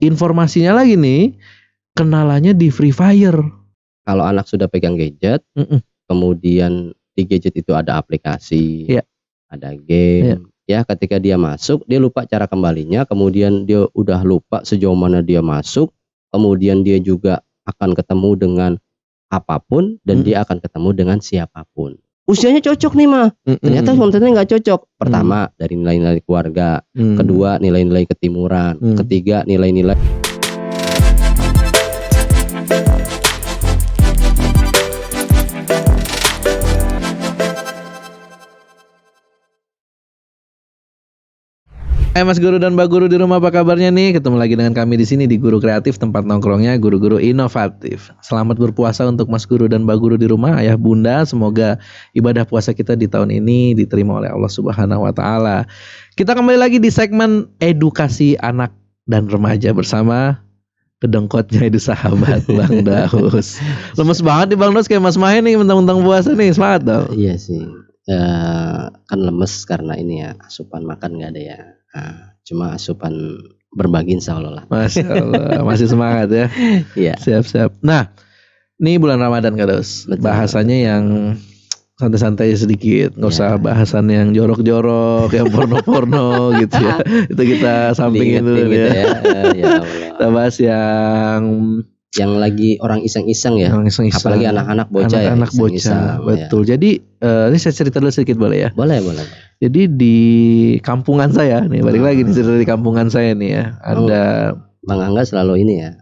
informasinya lagi nih, kenalannya di Free Fire. Kalau anak sudah pegang gadget, kemudian di gadget itu ada aplikasi, ada game, ya ketika dia masuk dia lupa cara kembalinya, kemudian dia udah lupa sejauh mana dia masuk, kemudian dia juga akan ketemu dengan apapun dan dia akan ketemu dengan siapapun. Usianya cocok nih mah, ternyata kontennya nggak cocok. Pertama dari nilai-nilai keluarga, kedua nilai-nilai ketimuran, ketiga nilai-nilai. Hai Mas Guru dan Mbak Guru di rumah, apa kabarnya nih? Ketemu lagi dengan kami di sini di Guru Kreatif, tempat nongkrongnya guru-guru inovatif. Selamat berpuasa untuk Mas Guru dan Mbak Guru di rumah, ayah bunda. Semoga ibadah puasa kita di tahun ini diterima oleh Allah Subhanahu wa taala. Kita kembali lagi di segmen edukasi anak dan remaja bersama kedengkotnya itu sahabat Bang Daus. Lemes banget nih Bang Daus, kayak Mas Mahe nih mentang-mentang puasa nih, semangat dong. Iya sih. Kan lemes karena ini ya, asupan makan nggak ada ya. Cuma asupan berbagi insya Allah lah. Masya Allah, masih semangat ya. Iya. Siap-siap. Nah, ini bulan Ramadan Kak Daus. Bahasanya yang santai-santai sedikit, nggak usah bahasan yang jorok-jorok, yang porno-porno gitu ya. Itu kita sampingin dulu gitu ya. Ya Allah. Kita bahas yang lagi orang iseng-iseng ya. Orang iseng-iseng. Apalagi anak-anak bocah ya. Anak bocah, betul. Ya. Jadi ini saya cerita dulu sedikit boleh ya? Boleh. Jadi di kampungan saya nih, balik lagi nih cerita di kampungan saya nih ya. Ada Bang Angga selalu ini ya,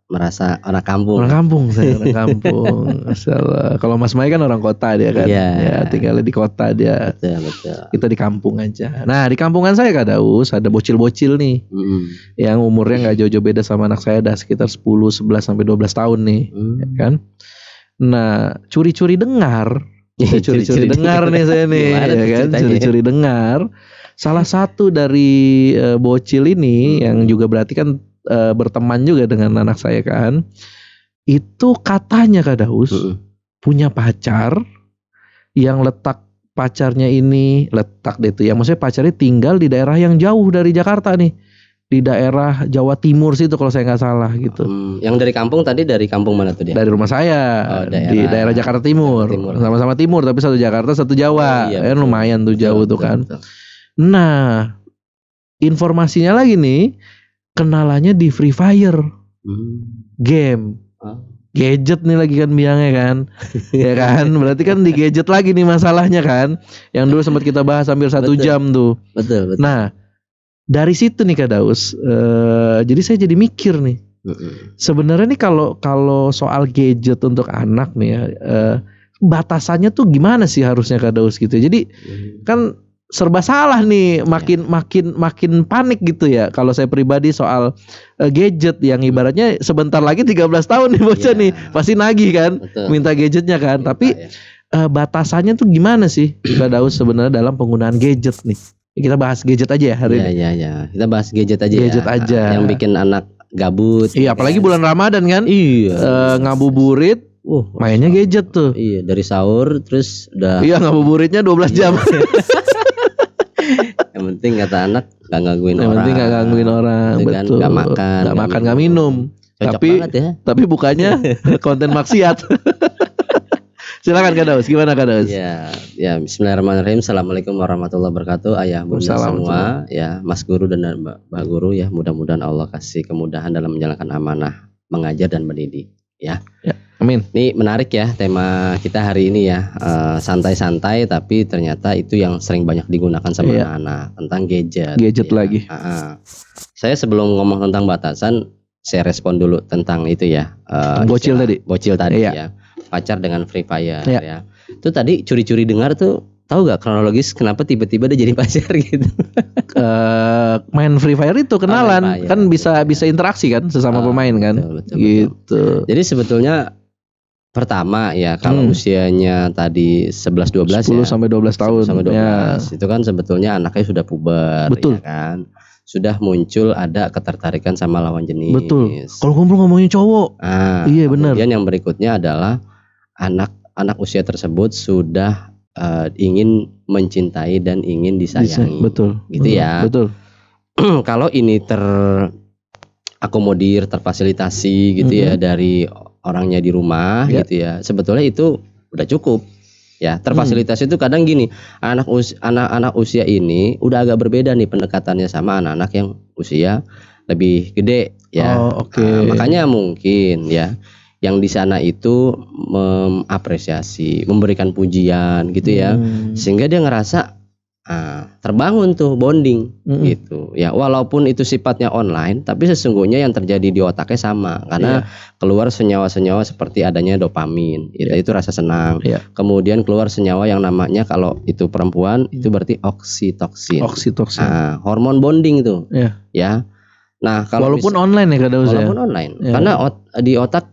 merasa orang kampung. Orang kampung saya, orang kampung. Masalah. Kalau Mas Mai kan orang kota dia kan. Ya, tinggal di kota dia. Betul. Kita di kampung aja. Nah, di kampungan saya Kak Daus ada bocil-bocil nih. Yang umurnya enggak jauh-jauh beda sama anak saya, dah sekitar 10, 11 sampai 12 tahun nih. Ya kan? Nah, curi-curi dengar. Curi-curi dengar nih saya nih, ya kan? Curi-curi dengar. Salah satu dari bocil ini yang juga berarti kan berteman juga dengan anak saya kan, itu katanya Kak Daus punya pacar yang pacarnya ini letak deh tuh ya, maksudnya pacarnya tinggal di daerah yang jauh dari Jakarta nih, di daerah Jawa Timur situ kalau saya nggak salah gitu. Yang dari kampung tadi dari kampung mana tuh dia? Dari rumah saya, di daerah Jakarta Timur. Sama-sama Timur tapi satu Jakarta satu Jawa, kan lumayan tuh jauh tuh kan. Betul. Nah, informasinya lagi nih, kenalannya di Free Fire, game, gadget nih lagi kan bilangnya kan, ya kan, berarti kan di gadget lagi nih masalahnya kan, yang dulu sempat kita bahas hampir 1 jam tuh. Betul. Nah, dari situ nih Kak Daus, jadi saya jadi mikir nih, sebenarnya nih kalau soal gadget untuk anak nih ya, batasannya tuh gimana sih harusnya Kak Daus gitu. Jadi kan serba salah nih, makin panik gitu ya kalau saya pribadi soal gadget yang ibaratnya sebentar lagi 13 tahun nih bocah nih pasti nagih kan. Betul. Minta gadgetnya kan. Tapi batasannya tuh gimana sih Kak Daus sebenarnya dalam penggunaan gadget nih? Kita bahas gadget aja ya hari ini. Iya. Kita bahas gadget aja. Gadget aja. Yang bikin anak gabut. Iya, apalagi bulan Ramadan kan. Iya. Ngabuburit. Mainnya gadget tuh. Iya, dari sahur terus udah. Iya, ngabuburitnya 12 jam. Yang penting kata anak gak gangguin orang. Yang penting gak gangguin orang, gitu betul. Kan? Gak makan, gak minum. Cocok banget ya. Tapi bukannya konten maksiat. Silakan Kak Daus, gimana Kak Daus? Ya, bismillahirrahmanirrahim. Assalamualaikum warahmatullahi wabarakatuh. Ayah bunda semua, ya Mas Guru dan Mbak Guru ya, mudah-mudahan Allah kasih kemudahan dalam menjalankan amanah mengajar dan mendidik ya. Amin. Ini menarik ya tema kita hari ini ya, santai-santai tapi ternyata itu yang sering banyak digunakan sama anak-anak tentang gadget. Gadget ya. Lagi. Saya sebelum ngomong tentang batasan, saya respon dulu tentang itu ya. Bocil tadi ya. Pacar dengan Free Fire ya. Itu tadi curi-curi dengar tuh, tahu gak kronologis kenapa tiba-tiba dia jadi pacar gitu? Main Free Fire itu kenalan, kan bisa interaksi kan sesama pemain kan. Betul. Gitu. Jadi sebetulnya pertama ya kalau usianya tadi 11-12 10 sampai 12 tahun. 10 sampai 12 itu kan sebetulnya anaknya sudah puber. Betul. Ya kan. Sudah muncul ada ketertarikan sama lawan jenis. Betul. Kalau kumpul ngomongin cowok. Iya benar. Kemudian yang berikutnya adalah anak usia tersebut sudah ingin mencintai dan ingin disayangi. Betul. Gitu ya. Betul. Kalau ini terakomodir, terfasilitasi gitu ya dari orangnya di rumah gitu ya. Sebetulnya itu udah cukup. Ya, terfasilitasi itu kadang gini, anak-anak usia ini udah agak berbeda nih pendekatannya sama anak-anak yang usia lebih gede ya. Makanya mungkin ya yang di sana itu mengapresiasi, memberikan pujian gitu ya. Sehingga dia ngerasa terbangun tuh bonding gitu ya, walaupun itu sifatnya online tapi sesungguhnya yang terjadi di otaknya sama karena keluar senyawa-senyawa seperti adanya dopamin itu rasa senang, kemudian keluar senyawa yang namanya kalau itu perempuan itu berarti oksitoksin. Hormon bonding itu ya. Nah kalau walaupun online ya kadang walaupun online karena di otak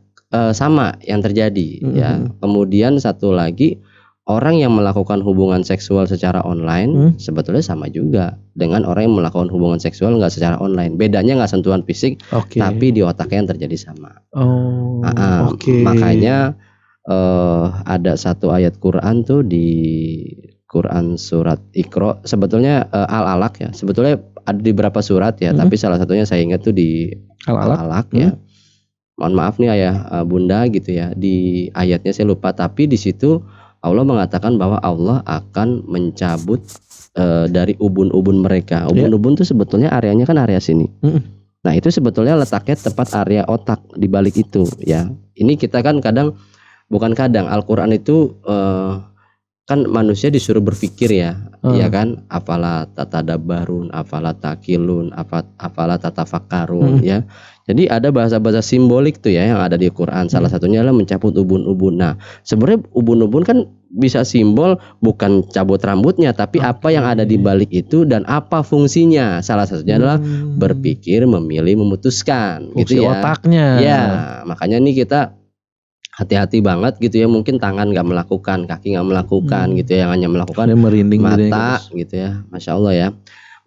sama yang terjadi ya. Kemudian satu lagi, orang yang melakukan hubungan seksual secara online sebetulnya sama juga dengan orang yang melakukan hubungan seksual nggak secara online. Bedanya nggak sentuhan fisik, tapi di otaknya yang terjadi sama. Makanya ada satu ayat Quran tuh di Quran surat Iqra, sebetulnya Al-Alaq ya. Sebetulnya ada di beberapa surat ya, tapi salah satunya saya ingat tuh di Al-Alaq ya. Mohon maaf nih ayah bunda gitu ya. Di ayatnya saya lupa, tapi di situ Allah mengatakan bahwa Allah akan mencabut dari ubun-ubun mereka. Ubun-ubun itu sebetulnya areanya kan area sini. Nah itu sebetulnya letaknya tepat area otak di balik itu ya. Ini kita kan kadang, bukan kadang, Al-Quran itu kan manusia disuruh berpikir ya. Ya kan, afala tatadabbarun, afala takilun, afala tatafakkarun ya. Jadi ada bahasa-bahasa simbolik tuh ya yang ada di Quran. Salah satunya adalah mencabut ubun-ubun. Nah, sebenarnya ubun-ubun kan bisa simbol bukan cabut rambutnya, tapi apa yang ada di balik itu dan apa fungsinya. Salah satunya adalah berpikir, memilih, memutuskan. Fungsi gitu ya. Otaknya. Ya, makanya nih kita hati-hati banget gitu ya. Mungkin tangan nggak melakukan, kaki nggak melakukan gitu ya, yang hanya melakukan mata gitu ya. Masya Allah ya.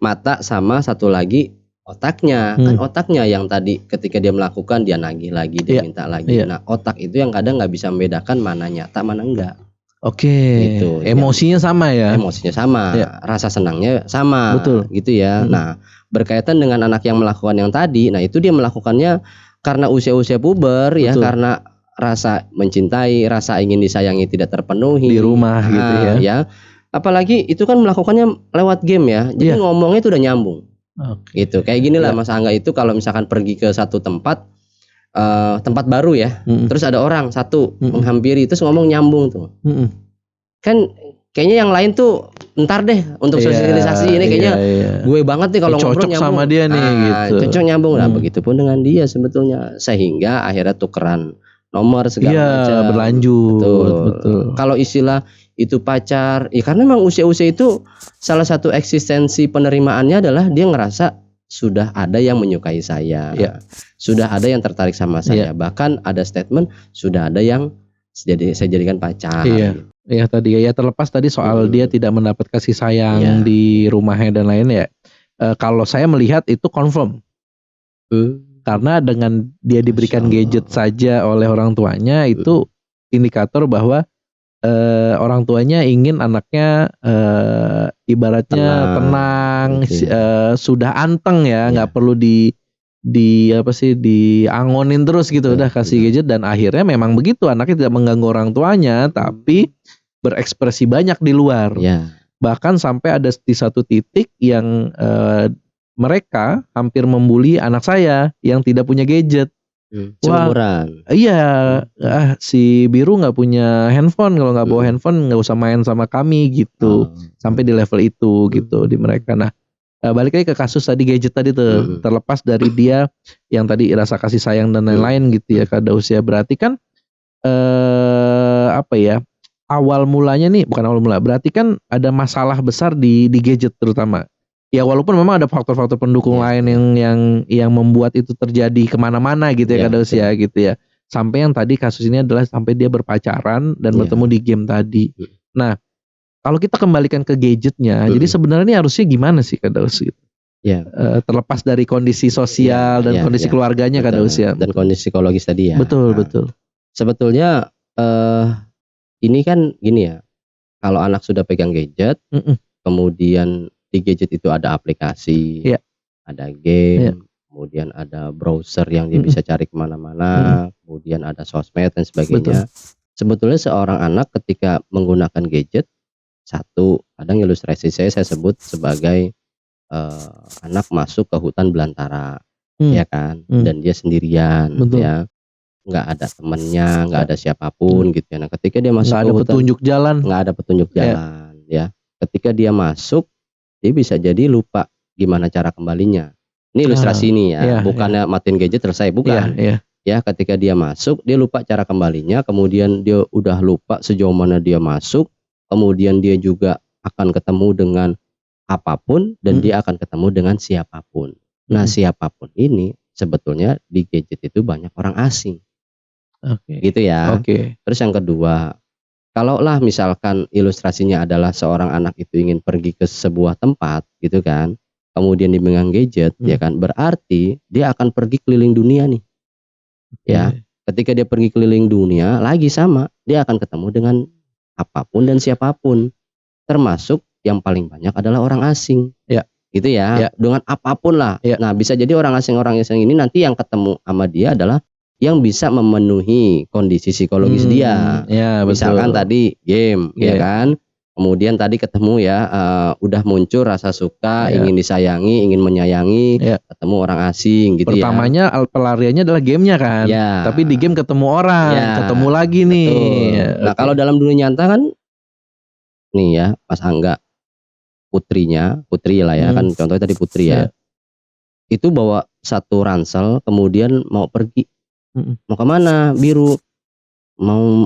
Mata sama satu lagi otaknya. Kan otaknya yang tadi ketika dia melakukan dia nagih lagi, dia minta lagi. Nah otak itu yang kadang nggak bisa membedakan mana nyata mana enggak. Gitu. Emosinya sama ya. Emosinya sama, rasa senangnya sama. Gitu ya. Nah berkaitan dengan anak yang melakukan yang tadi, nah itu dia melakukannya karena usia-usia puber ya, karena rasa mencintai, rasa ingin disayangi tidak terpenuhi di rumah gitu ya. Apalagi itu kan melakukannya lewat game ya. Jadi ngomongnya itu udah nyambung. Gitu. Kayak gini lah Mas Angga itu kalau misalkan pergi ke satu tempat baru ya. Terus ada orang satu menghampiri, terus ngomong nyambung tuh. Kan kayaknya yang lain tuh ntar deh untuk sosialisasi ini kayaknya gue banget nih kalau ngobrol nyambung sama dia nih gitu. Cocok nyambung. Nah begitupun dengan dia sebetulnya, sehingga akhirnya tukeran nomor segala macam. Berlanjut. Betul. Kalau istilah itu pacar, ya karena memang usia-usia itu salah satu eksistensi penerimaannya adalah dia ngerasa sudah ada yang menyukai saya, sudah ada yang tertarik sama saya, bahkan ada statement sudah ada yang saya jadikan pacar. Iya tadi ya, terlepas tadi soal dia tidak mendapat kasih sayang di rumahnya dan lain kalau saya melihat itu confirm. Karena dengan dia diberikan gadget saja oleh orang tuanya itu indikator bahwa orang tuanya ingin anaknya ibaratnya tenang, sudah anteng ya, nggak perlu diangonin terus gitu, udah kasih gadget. Dan akhirnya memang begitu, anaknya tidak mengganggu orang tuanya tapi berekspresi banyak di luar. Bahkan sampai ada di satu titik yang mereka hampir membuli anak saya yang tidak punya gadget. Cemburuan. Si Biru nggak punya handphone, kalau nggak bawa handphone nggak usah main sama kami gitu. Sampai di level itu gitu di mereka. Nah balik lagi ke kasus tadi gadget tadi tuh, terlepas dari dia yang tadi rasa kasih sayang dan lain-lain gitu ya, kada usia, berarti kan awal mulanya nih, bukan awal mula, berarti kan ada masalah besar di gadget terutama. Ya walaupun memang ada faktor-faktor pendukung lain yang membuat itu terjadi kemana-mana gitu ya, kada usia gitu ya. Sampai yang tadi kasus ini adalah sampai dia berpacaran dan bertemu di game tadi. Nah kalau kita kembalikan ke gadgetnya, jadi sebenarnya ini harusnya gimana sih kada usia? Terlepas dari kondisi sosial dan kondisi keluarganya kada usia dan kondisi psikologis tadi ya. Betul. Sebetulnya ini kan gini ya, kalau anak sudah pegang gadget, kemudian di gadget itu ada aplikasi, ada game, kemudian ada browser yang dia bisa cari kemana-mana, kemudian ada sosmed dan sebagainya. Sebetulnya seorang anak ketika menggunakan gadget, satu, kadang ilustrasi saya sebut sebagai anak masuk ke hutan belantara, ya kan, dan dia sendirian, Betul. ya, nggak ada temennya, nggak ada siapapun gitu ya. Nah, ketika dia masuk Nggak ke ada hutan, petunjuk jalan. nggak ada petunjuk jalan, ya. Ketika dia masuk, dia bisa jadi lupa gimana cara kembalinya. Ini ilustrasi ini ya, bukannya matiin gadget selesai, bukan. Ya, ketika dia masuk, dia lupa cara kembalinya, kemudian dia udah lupa sejauh mana dia masuk, kemudian dia juga akan ketemu dengan apapun dan dia akan ketemu dengan siapapun. Nah, siapapun ini sebetulnya di gadget itu banyak orang asing. Gitu ya. Terus yang kedua, kalaulah misalkan ilustrasinya adalah seorang anak itu ingin pergi ke sebuah tempat gitu kan, kemudian dia megang gadget, ya kan, berarti dia akan pergi keliling dunia nih. Ya, ketika dia pergi keliling dunia, lagi sama, dia akan ketemu dengan apapun dan siapapun. Termasuk yang paling banyak adalah orang asing. Gitu ya. Dengan apapun lah. Nah, bisa jadi orang asing ini nanti yang ketemu sama dia adalah yang bisa memenuhi kondisi psikologis dia. Misalkan tadi game, ya kan. Kemudian tadi ketemu ya, udah muncul rasa suka, ingin disayangi, ingin menyayangi, ketemu orang asing gitu. Pertamanya pelariannya adalah gamenya kan. Tapi di game ketemu orang, ketemu lagi nih. Nah, kalau dalam dunia nyata kan, nih ya, Mas Angga, putri lah ya, kan contohnya tadi putri ya. Itu bawa satu ransel, kemudian mau pergi. Mau kemana? Biru.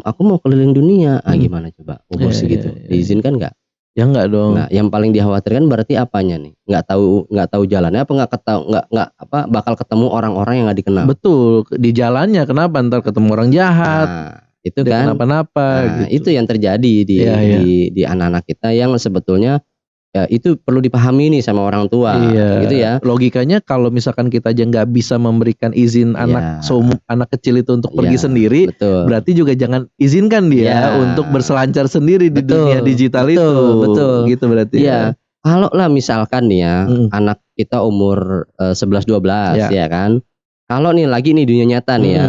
Aku mau keliling dunia. Gimana coba? Bos gitu. Diizinkan nggak? Ya nggak dong. Nah, yang paling dikhawatirkan berarti apanya nih? Nggak tahu jalannya, apa nggak bakal ketemu orang-orang yang nggak dikenal. Betul, di jalannya kenapa ntar ketemu orang jahat. Nah, itu kan kenapa-napa gitu. Itu yang terjadi di anak-anak kita yang sebetulnya ya itu perlu dipahami nih sama orang tua, gitu ya. Logikanya kalau misalkan kita aja nggak bisa memberikan izin anak kecil itu untuk pergi sendiri, berarti juga jangan izinkan dia untuk berselancar sendiri di dunia digital itu. Betul. Gitu berarti. Kalau lah misalkan nih ya, anak kita umur 11-12 ya kan. Kalau nih lagi nih dunia nyata nih ya,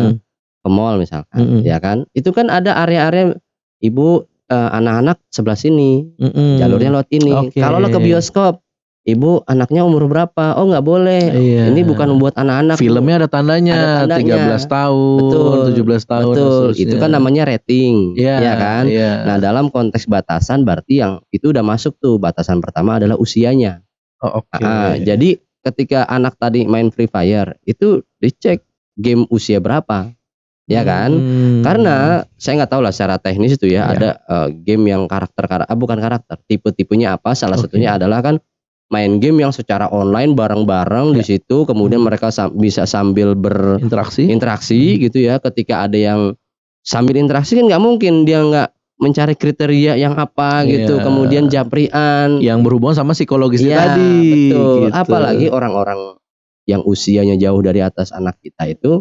ke mall misalkan, ya kan. Itu kan ada area-area ibu, anak-anak sebelah sini, jalurnya lewat ini. Kalau lo ke bioskop, ibu anaknya umur berapa? Oh, nggak boleh. Ini bukan buat anak-anak. Filmnya ada tandanya, 13 tahun, 17 tahun. Betul. Itu kan namanya rating, ya kan. Nah, dalam konteks batasan berarti yang itu udah masuk tuh, batasan pertama adalah usianya. Jadi ketika anak tadi main Free Fire, itu dicek game usia berapa. Ya kan, karena saya nggak tahu lah secara teknis itu ya, ada game yang bukan karakter, tipe-tipenya apa, salah satunya adalah kan main game yang secara online bareng-bareng di situ, kemudian mereka bisa sambil berinteraksi gitu ya. Ketika ada yang sambil interaksi kan nggak mungkin dia nggak mencari kriteria yang apa gitu, kemudian japrian yang berhubungan sama psikologisnya tadi. Betul. Gitu. Apalagi orang-orang yang usianya jauh dari atas anak kita itu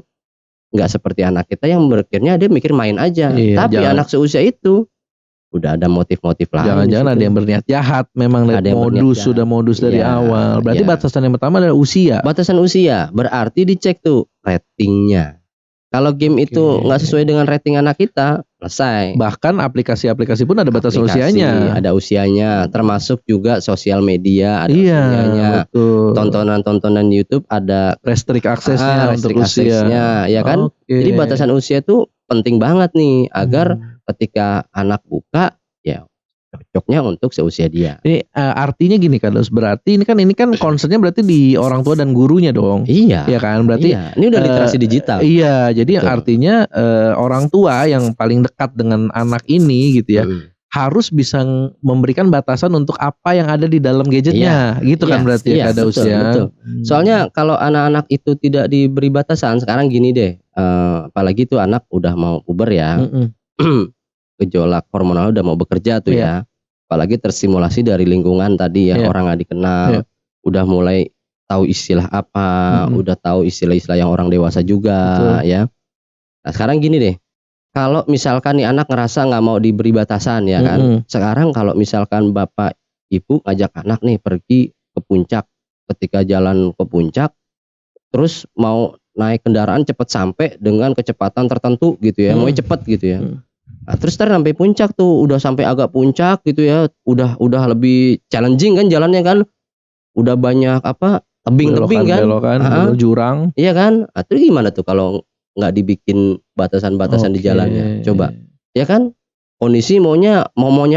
nggak seperti anak kita yang berpikirnya dia mikir main aja. Tapi anak seusia itu udah ada motif-motif lain. Jangan-jangan ada yang berniat jahat, memang ada modus dari awal. Berarti batasan yang pertama adalah usia. Batasan usia berarti dicek tuh ratingnya. Kalau game itu nggak sesuai dengan rating anak kita, selesai. Bahkan aplikasi-aplikasi pun ada batasan usianya. Ada usianya, termasuk juga sosial media ada usianya. Betul. Tontonan YouTube ada restrict aksesnya untuk usia. Ya kan? Jadi batasan usia itu penting banget nih agar ketika anak buka ya cocoknya untuk seusia dia. Ini artinya gini kan, berarti ini kan concernnya berarti di orang tua dan gurunya dong. Iya. Ya kan, berarti ini udah literasi digital. Iya, jadi artinya orang tua yang paling dekat dengan anak ini gitu ya, harus bisa memberikan batasan untuk apa yang ada di dalam gadgetnya, gitu kan berarti ya, ada usia. Betul. Soalnya kalau anak-anak itu tidak diberi batasan, sekarang gini deh, apalagi tuh anak udah mau puber ya. Gejolak hormonal udah mau bekerja tuh ya. Apalagi terstimulasi dari lingkungan tadi ya, orang nggak dikenal, udah mulai tahu istilah apa, udah tahu istilah-istilah yang orang dewasa juga ya. Nah, sekarang gini deh, kalau misalkan nih anak ngerasa nggak mau diberi batasan ya kan, sekarang kalau misalkan bapak ibu ngajak anak nih pergi ke puncak, ketika jalan ke puncak terus mau naik kendaraan cepat sampai dengan kecepatan tertentu gitu ya, mau cepet gitu ya. Nah, terus sampai puncak tuh, udah sampai agak puncak gitu ya, udah lebih challenging kan jalannya kan, udah banyak tebing-tebing kan, jurang. Iya kan? Nah, terus gimana tuh kalau nggak dibikin batasan-batasan di jalannya? Coba, ya kan? Kondisi maunya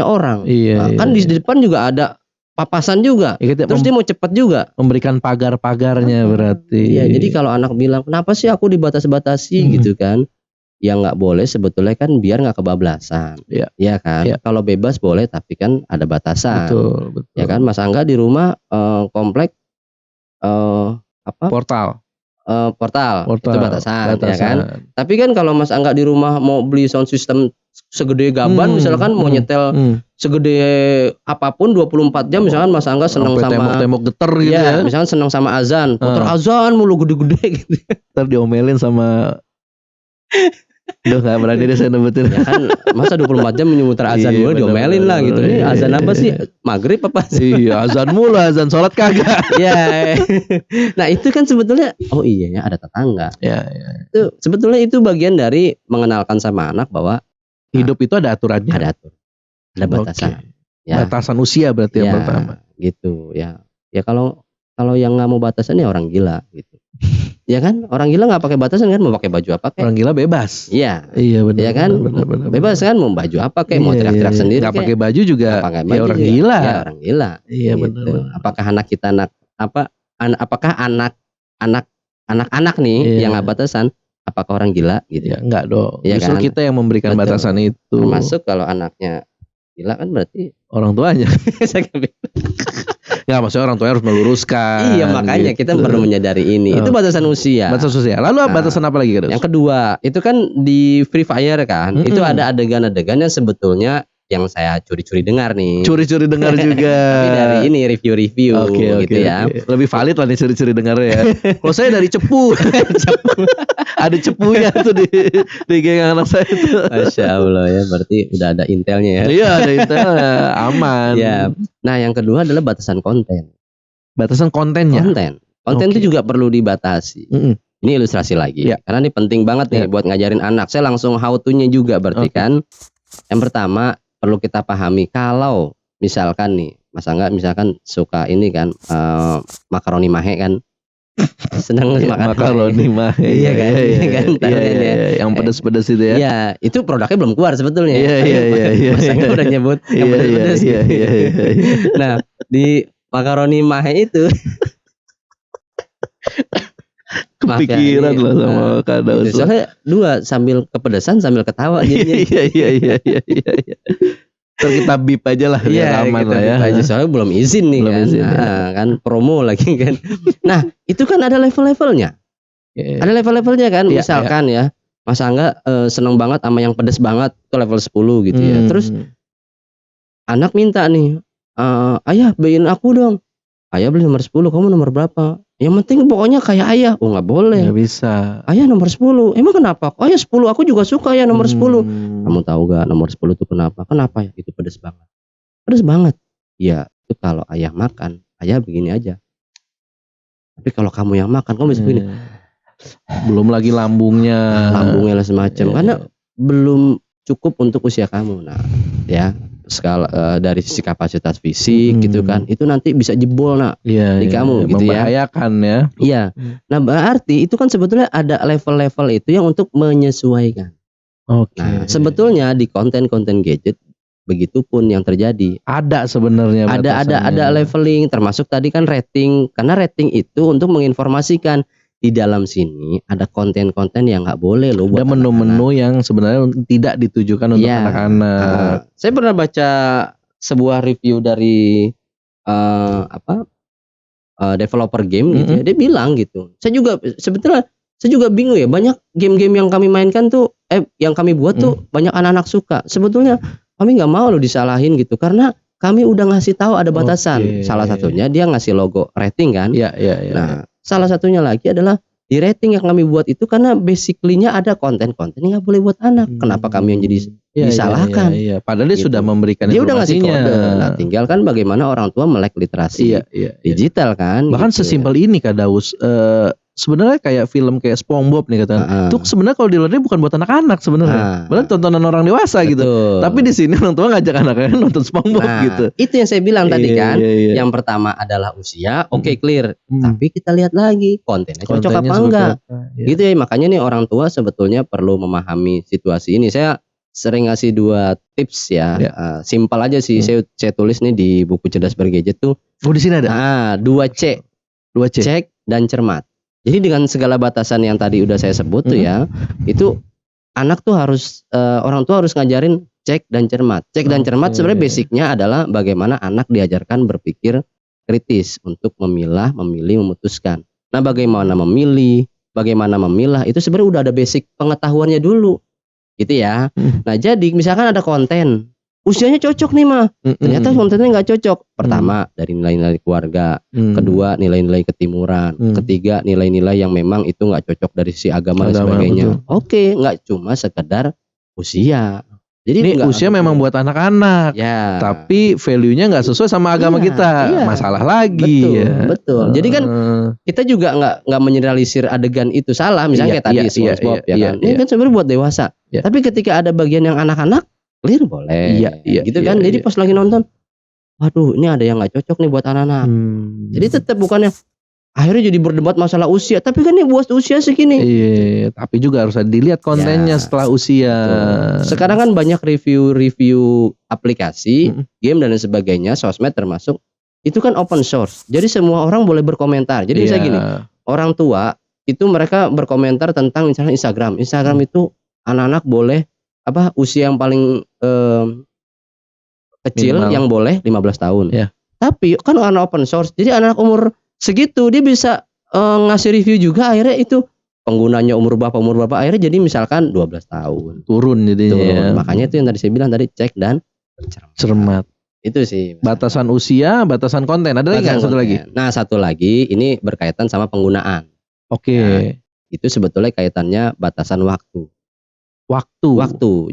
orang. Kan di depan juga ada papasan juga. Terus dia mau cepat juga. Memberikan pagar-pagarnya berarti. Iya, jadi kalau anak bilang, kenapa sih aku dibatas-batasi gitu kan? Ya nggak boleh sebetulnya kan, biar nggak kebablasan. Iya kan? Kalau bebas boleh, tapi kan ada batasan. Betul. Ya kan? Mas Angga di rumah komplek portal itu batasan, ya kan. Tapi kan kalau Mas Angga di rumah mau beli sound system segede gaban, misalkan mau nyetel segede apapun 24 jam, misalkan Mas Angga seneng sama tembok-tembok geter gitu ya. Misalkan seneng sama azan, puter azan mulu gede-gede gitu. Ntar diomelin sama Duh, gak berani deh saya nebutin. Ya kan, masa 24 jam muter azan mulu, diomelin lah gitu. Ini azan apa sih? Maghrib apa sih? Iya, azan mulu, azan sholat kagak. Iya. Nah, itu kan sebetulnya, oh iya ya, ada tetangga. Iya. Itu sebetulnya itu bagian dari mengenalkan sama anak bahwa hidup itu ada aturannya. Ada batasan. Ya. Batasan usia berarti yang pertama. Gitu ya. Ya kalau yang nggak mau batasan ya orang gila gitu. Ya kan, orang gila nggak pakai batasan kan, mau pakai baju apa kayak. Orang gila bebas. Iya benar. Ya kan, benar. Bebas kan, mau baju apa kayak, mau teriak-teriak sendiri. Nggak pakai baju juga. Ya orang gila. Ya orang gila. Iya gitu. benar. Apakah anak kita apakah anak-anak nih yang nggak batasan, apakah orang gila gitu? Ya enggak dong. Ya justru kan? Kita yang memberikan batasan itu. Termasuk kalau anaknya gila kan berarti orang tuanya. Ya maksudnya orang tua harus meluruskan. Iya, makanya kita perlu menyadari ini. Itu batasan usia. Batasan usia. Lalu batasan apa lagi, Kak? Yang kedua, itu kan di Free Fire kan, itu ada adegan-adegan yang sebetulnya yang saya curi-curi dengar nih. Curi-curi dengar juga. Tapi dari ini review-review gitu ya. Lebih valid lah nih curi-curi dengar ya. Kalau saya dari cepu. Ada cepunya tuh di geng anak saya itu. Masya Allah ya, berarti udah ada intelnya ya. Iya, ada intelnya, aman. Ya. Nah, yang kedua adalah batasan konten. Batasan kontennya. Konten itu juga perlu dibatasi. Ini ilustrasi lagi. Karena ini penting banget nih buat ngajarin anak. Saya langsung how to-nya juga berarti kan. Yang pertama perlu kita pahami, kalau misalkan nih Mas Angga misalkan suka ini kan makaroni mahe kan, senang makaroni mahe. Iya kan, yang pedas-pedas itu ya. Iya, itu produknya belum keluar sebetulnya. Iya. Mas Angga udah nyebut yang pedas-pedas. Iya. Nah, di makaroni mahe itu kepikiran lah sama Kak Daus. Soalnya dua, sambil kepedesan sambil ketawa jadinya. Iya. Terus kita bip aja lah, biar aman lah ya. Aja, soalnya belum izin nih kan promo lagi kan. Nah, itu kan ada level-levelnya. Ada level-levelnya kan. Misalkan ya, Mas Angga seneng banget sama yang pedes banget, itu level 10 gitu ya. Terus anak minta nih, ayah beliin aku dong. Ayah beli nomor 10, kamu nomor berapa? Yang penting pokoknya kayak ayah. Oh nggak boleh. Nggak bisa. Ayah nomor 10. Emang kenapa? Oh ya 10, aku juga suka ya nomor 10. Kamu tahu gak nomor 10 itu kenapa? Kenapa ya? Itu pedes banget. Pedes banget. Ya itu kalau ayah makan, ayah begini aja. Tapi kalau kamu yang makan, kamu bisa begini. Belum lagi lambungnya lah semacam. Karena belum cukup untuk usia kamu. Nah ya, skala dari sisi kapasitas fisik gitu kan, itu nanti bisa jebol di kamu gitu ya, membahayakan ya. Iya. Nah berarti itu kan sebetulnya ada level-level itu yang untuk menyesuaikan. Nah sebetulnya di konten-konten gadget begitupun yang terjadi. Ada sebenarnya ada leveling, termasuk tadi kan rating, karena rating itu untuk menginformasikan. Di dalam sini ada konten-konten yang nggak boleh loh. Ada menu-menu yang sebenarnya tidak ditujukan untuk anak-anak. Saya pernah baca sebuah review dari developer game gitu ya. Dia bilang gitu. Saya juga bingung ya. Banyak game-game yang kami mainkan tuh, yang kami buat tuh banyak anak-anak suka. Sebetulnya kami nggak mau loh disalahin gitu, karena kami udah ngasih tahu ada batasan. Salah satunya dia ngasih logo rating kan. Iya. Nah, salah satunya lagi adalah di rating yang kami buat itu karena basically-nya ada konten-konten yang nggak boleh buat anak. Kenapa kami yang jadi disalahkan? Iya. Padahal dia sudah memberikan informasinya. Dia udah ngasih kode. Nah, tinggal kan bagaimana orang tua melek literasi digital kan. Bahkan sesimpel ini Kak Daus, sebenarnya kayak film kayak SpongeBob nih katanya. Itu sebenarnya kalau di luar bukan buat anak-anak sebenarnya. Padahal tontonan orang dewasa gitu. Tapi di sini orang tua ngajak anaknya nonton SpongeBob gitu. Itu yang saya bilang tadi kan. Yang pertama adalah usia, oke, clear. Tapi kita lihat lagi kontennya cocok apa enggak. Gitu ya, makanya nih orang tua sebetulnya perlu memahami situasi ini. Saya sering ngasih 2 tips ya. Simpel aja sih. Saya tulis nih di buku Cerdas Bergadget tuh. Oh, di sini ada. 2C. Cek dan cermat. Jadi dengan segala batasan yang tadi udah saya sebut tuh ya, itu anak tuh harus orang tua harus ngajarin cek dan cermat. Cek dan cermat sebenarnya basicnya adalah bagaimana anak diajarkan berpikir kritis untuk memilah, memilih, memutuskan. Nah, bagaimana memilih, bagaimana memilah itu sebenarnya udah ada basic pengetahuannya dulu. Gitu ya. Nah, jadi misalkan ada konten usianya cocok nih mah, ternyata kontennya nggak cocok. Pertama dari nilai-nilai keluarga, kedua nilai-nilai ketimuran, ketiga nilai-nilai yang memang itu nggak cocok dari sisi agama dan sebagainya. Oke, nggak cuma sekedar usia. Jadi ini usia memang buat anak-anak, tapi value-nya nggak sesuai sama agama kita, masalah lagi. Betul. Jadi kan kita juga nggak menyeralisir adegan itu salah, misalnya kayak tadi SpongeBob ya kan. Ini kan sebenarnya buat dewasa. Tapi ketika ada bagian yang anak-anak, clear boleh. Gitu kan. Jadi pas lagi nonton, waduh, ini ada yang nggak cocok nih buat anak-anak. Jadi tetap bukannya akhirnya jadi berdebat masalah usia, tapi kan ini buat usia segini. Tapi juga harus dilihat kontennya setelah usia. Sekarang kan banyak review aplikasi, game dan lain sebagainya, sosmed termasuk. Itu kan open source. Jadi semua orang boleh berkomentar. Jadi misalnya gini, orang tua itu mereka berkomentar tentang misalnya Instagram. Instagram itu anak-anak boleh usia yang paling kecil minimal yang boleh 15 tahun. Tapi kan karena open source, jadi anak umur segitu dia bisa ngasih review juga, akhirnya itu penggunanya umur berapa akhirnya jadi misalkan 12 tahun turun jadinya. Makanya itu yang tadi saya bilang tadi, cek dan cermat. Itu sih misalkan. Batasan usia, batasan konten. Ada lagi satu lagi? Nah, satu lagi ini berkaitan sama penggunaan. Nah, itu sebetulnya kaitannya batasan waktu.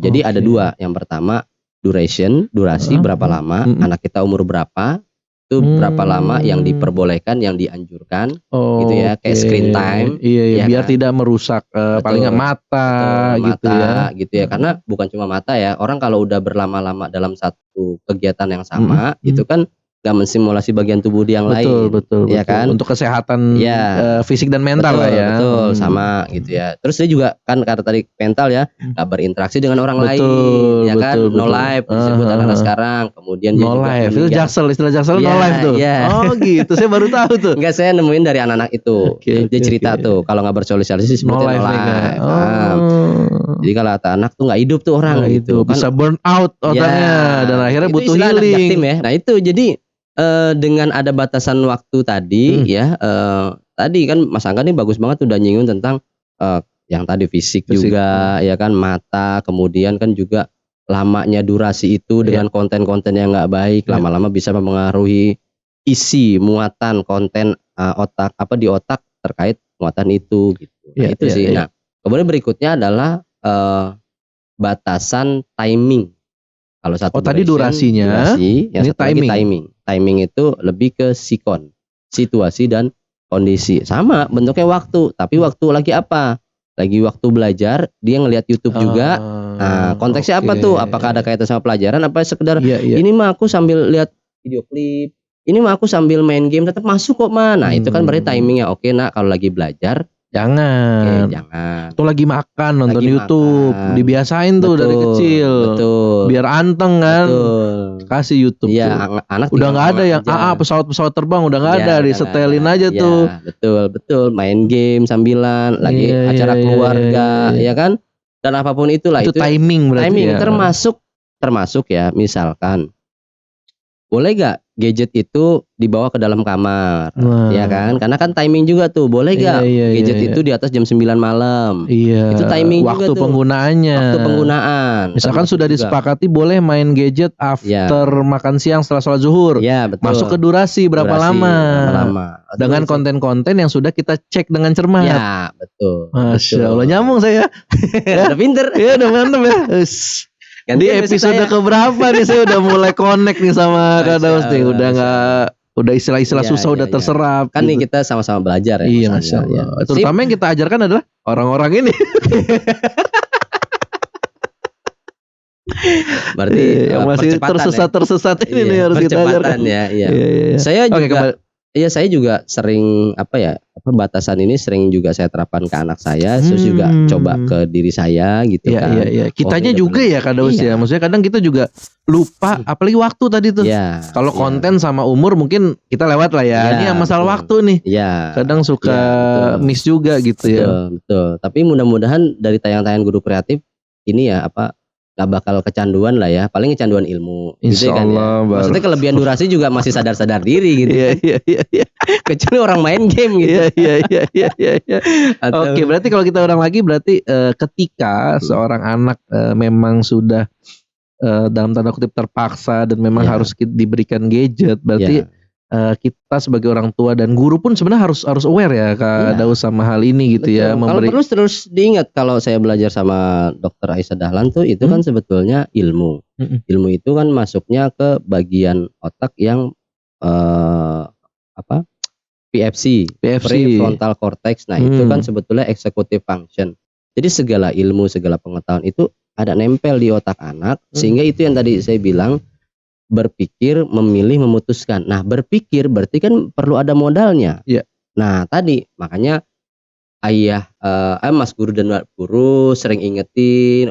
Jadi ada 2. Yang pertama durasi berapa lama, anak kita umur berapa, itu berapa lama yang diperbolehkan, yang dianjurkan, gitu ya, kayak screen time. Biar kan? Tidak merusak paling nggak mata, gitu ya. Karena bukan cuma mata ya, orang kalau udah berlama-lama dalam satu kegiatan yang sama, itu kan gak mensimulasi bagian tubuh dia yang lain. Betul. Kan? Untuk kesehatan fisik dan mental lah ya. Betul, sama gitu ya. Terus dia juga kan kata tadi mental ya, gak berinteraksi dengan orang lain, ya kan. No life disebut anak-anak sekarang. Kemudian no life, itu istilah jaksel no life tuh. Oh gitu, saya baru tahu tuh. Enggak, saya nemuin dari anak-anak itu. Dia cerita tuh, kalau gak bersosialisasi sebenarnya no life. Jadi kalau kata anak tuh gak hidup tuh orang gitu. Bisa burn out otaknya dan akhirnya butuh healing. Nah itu jadi dengan ada batasan waktu tadi tadi kan Mas Angga nih bagus banget udah nyinggung tentang yang tadi fisik juga ya kan, mata, kemudian kan juga lamanya durasi itu dengan konten-konten yang nggak baik lama-lama bisa mempengaruhi isi muatan konten otak di otak terkait muatan itu gitu. Itu sih. Nah, kemudian berikutnya adalah batasan timing. Kalau satu tadi durasinya, yang ini timing. Timing itu lebih ke sikon, situasi dan kondisi. Sama bentuknya waktu, tapi waktu lagi apa? Lagi waktu belajar, dia ngelihat YouTube juga. Nah, konteksnya apa tuh? Apakah ada kaitan sama pelajaran? Apa sekedar ini mah aku sambil lihat video klip, ini mah aku sambil main game, tetap masuk kok mah. Nah, itu kan berarti timingnya. Oke, nak, kalau lagi belajar jangan. Tuh lagi makan nonton YouTube, dibiasain tuh dari kecil. Biar anteng kan. Kasih YouTube tuh. Anak udah nggak ada yang pesawat terbang, udah nggak ada, disetelin aja tuh. Betul. Main game sambilan, lagi acara keluarga, ya kan? Dan apapun itulah itu timing berarti. Timing termasuk ya, misalkan boleh gak gadget itu dibawa ke dalam kamar, ya kan? Karena kan timing juga tuh, boleh gak gadget itu di atas jam 9 malam? Itu timing waktu juga tuh. Waktu penggunaan. Misalkan sudah disepakati boleh main gadget after makan siang setelah sholat zuhur. Betul. Masuk ke durasi berapa lama. Dengan konten-konten yang sudah kita cek dengan cermat. Ya, betul. Masya Allah, nyambung saya. Udah pinter. Udah mantep ya. Di episode keberapa nih saya udah mulai connect nih sama Kak Daus nih. Udah Udah istilah-istilah susah udah terserap. Kan nih kita sama-sama belajar ya. Iya, Masya Allah. Terutama yang kita ajarkan adalah orang-orang ini. Berarti yang masih tersesat ini nih harus kita ajarkan. Ya. Saya juga saya juga sering batasan ini sering juga saya terapkan ke anak saya, terus juga coba ke diri saya gitu kan. Iya. Kitanya juga ya Kak Daus ya. Maksudnya kadang kita juga lupa, apalagi waktu tadi tuh. Kalau konten sama umur mungkin kita lewat lah ya. Ini yang masalah waktu nih. Kadang suka miss juga gitu ya. Betul. Tapi mudah-mudahan dari tayang-tayang Guru Kreatif ini ya gak bakal kecanduan lah ya, paling kecanduan ilmu gitu kan ya. Maksudnya kelebihan durasi juga masih sadar-sadar diri gitu. Iya. Kecuali orang main game gitu. Iya. Oke, berarti kalau kita ulang lagi berarti ketika seorang anak memang sudah dalam tanda kutip terpaksa dan memang harus diberikan gadget, berarti kita sebagai orang tua dan guru pun sebenarnya harus aware ya Kak Daus sama hal ini gitu. Betul. Kalau perlu terus diingat, kalau saya belajar sama Dr. Aisyah Dahlan tuh itu kan sebetulnya ilmu. Ilmu itu kan masuknya ke bagian otak yang PFC, prefrontal cortex. Nah, itu kan sebetulnya executive function. Jadi segala ilmu, segala pengetahuan itu ada nempel di otak anak, sehingga itu yang tadi saya bilang, berpikir, memilih, memutuskan. Nah, berpikir berarti kan perlu ada modalnya. Nah, tadi makanya ayah, Mas Guru dan Mbak Guru sering ingetin,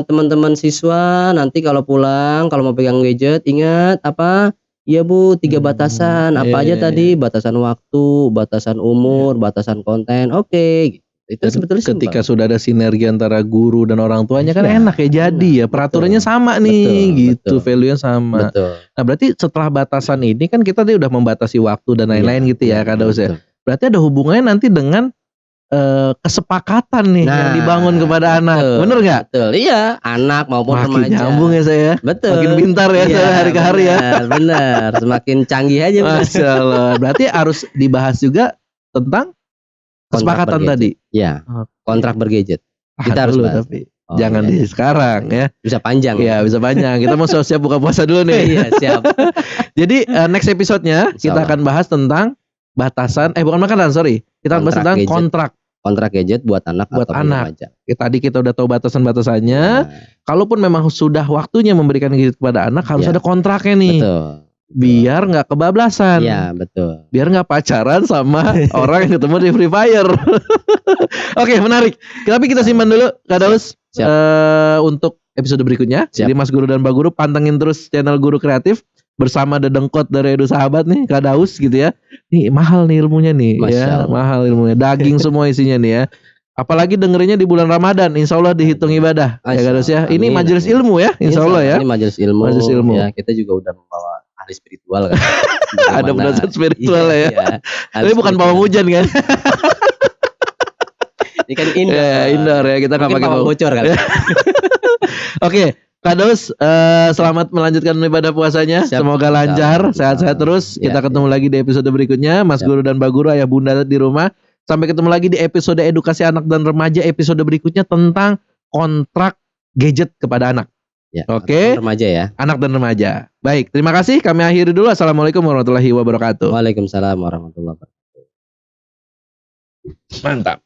teman-teman siswa nanti kalau pulang, kalau mau pegang gadget, ingat iya Bu, 3 batasan. Apa aja tadi? Batasan waktu, batasan umur, batasan konten. Itu sebetulnya ketika sudah ada sinergi antara guru dan orang tuanya kan enak ya, jadi ya peraturannya sama nih, value-nya sama. Nah, berarti setelah batasan ini kan kita tadi udah membatasi waktu dan lain-lain gitu ya Kak Daus ya. Berarti ada hubungannya nanti dengan kesepakatan nih yang dibangun kepada anak. Bener gak? Betul. Iya, anak maupun remaja. Makin nyambung ya saya. Betul. Makin pintar ya saya hari ke hari ya. Bener. Semakin canggih aja. Masya Allah. Berarti harus dibahas juga tentang kesepakatan tadi. Iya. Kontrak bergadget. Kita harus bahas. Tapi jangan di sekarang ya. Bisa panjang. Iya, bisa panjang. Kita mau siap buka puasa dulu nih. Iya, siap. Jadi next episode-nya kita akan bahas tentang batasan bukan makanan, sorry. Kita bahas tentang kontrak gadget buat anak atau remaja. Tadi kita udah tahu batasan-batasannya. Kalaupun memang sudah waktunya memberikan gadget kepada anak, harus ada kontraknya nih. Betul. Biar nggak kebablasan. Iya, betul. Biar nggak pacaran sama orang yang ketemu di Free Fire. Oke, menarik. Tapi kita simpan dulu Kak Daus untuk episode berikutnya. Jadi Mas Guru dan Mbak Guru pantengin terus channel Guru Kreatif bersama Dedengkot dari Edu Sahabat nih Kak Daus gitu ya. Nih mahal nih ilmunya nih. Ya, mahal ilmunya. Daging semua isinya nih ya. Apalagi dengerinnya di bulan Ramadan, insya Allah dihitung ibadah. Ya Kak Daus ya. Ini majelis ilmu ya, insya Allah ya. Ini majelis ilmu. Ya, kita juga udah membawa ahli spiritual kan. Ada penasihat spiritual ya. Tapi bukan pawang hujan kan. Ini kan indoor. Indoor ya, kita nggak pakai pawang bocor kan. Oke, Kak Daus, selamat melanjutkan ibadah puasanya. Semoga lancar, sehat-sehat terus. Kita ketemu lagi di episode berikutnya. Mas Guru dan Mbak Guru, ayah bunda di rumah. Sampai ketemu lagi di episode edukasi anak dan remaja, episode berikutnya tentang kontrak gadget kepada anak. Oke. Remaja ya. Anak dan remaja. Baik, terima kasih. Kami akhiri dulu. Assalamualaikum warahmatullahi wabarakatuh. Waalaikumsalam warahmatullahi wabarakatuh. Mantap.